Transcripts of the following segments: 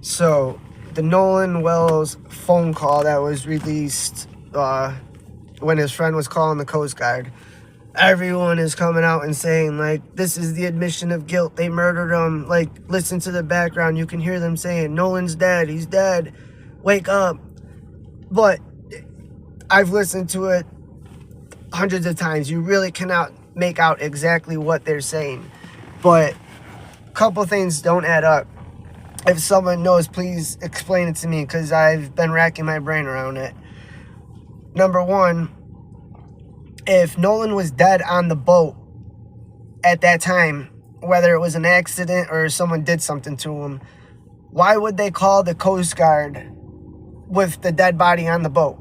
So, the Nolan Wells phone call that was released when his friend was calling the Coast Guard. Everyone is coming out and saying, like, this is the admission of guilt. They murdered him. Like, listen to the background. You can hear them saying, Nolan's dead. He's dead. Wake up. But I've listened to it hundreds of times. You really cannot make out exactly what they're saying. But a couple things don't add up. If someone knows, please explain it to me, because I've been racking my brain around it. Number one, if Nolan was dead on the boat at that time, whether it was an accident or someone did something to him, why would they call the Coast Guard with the dead body on the boat?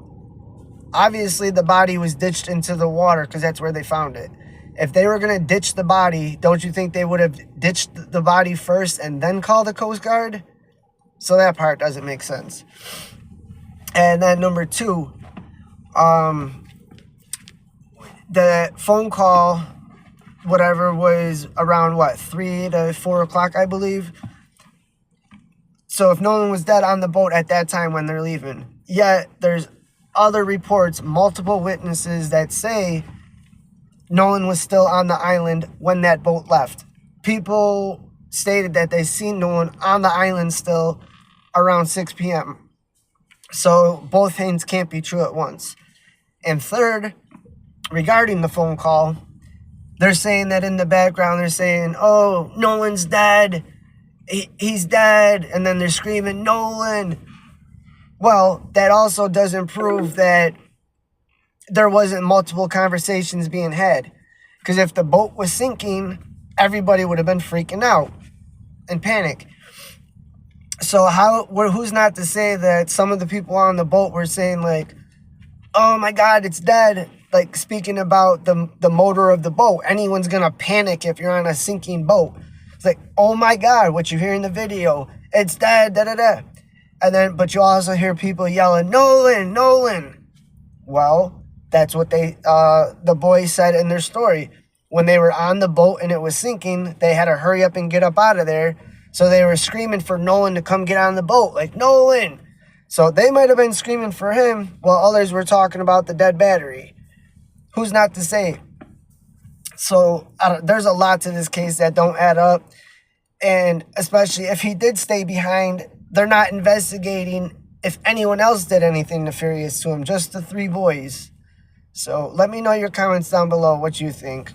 Obviously, the body was ditched into the water because that's where they found it. If they were going to ditch the body, don't you think they would have ditched the body first and then call the Coast Guard? So that part doesn't make sense. And then number two, the phone call, whatever, was around, 3 to 4 o'clock, I believe. So if Nolan was dead on the boat at that time when they're leaving, yet there's other reports, multiple witnesses that say Nolan was still on the island when that boat left. People stated that they seen Nolan on the island still around 6 p.m. So both things can't be true at once. And third, regarding the phone call, they're saying that in the background, they're saying, oh, Nolan's dead. He's dead. And then they're screaming, Nolan. Well, that also doesn't prove that there wasn't multiple conversations being had. Because if the boat was sinking, everybody would have been freaking out and panic. So who's not to say that some of the people on the boat were saying, like, oh my God, it's dead. Like, speaking about the motor of the boat. Anyone's going to panic if you're on a sinking boat. It's like, oh my God, what you hear in the video, it's dead, da-da-da. And then, but you also hear people yelling, Nolan, Nolan. Well, that's what the boys said in their story. When they were on the boat and it was sinking, they had to hurry up and get up out of there. So they were screaming for Nolan to come get on the boat, like, Nolan. So they might have been screaming for him while others were talking about the dead battery. Who's not to say? So there's a lot to this case that don't add up. And especially if he did stay behind, they're not investigating if anyone else did anything nefarious to him, just the three boys. So let me know your comments down below what you think.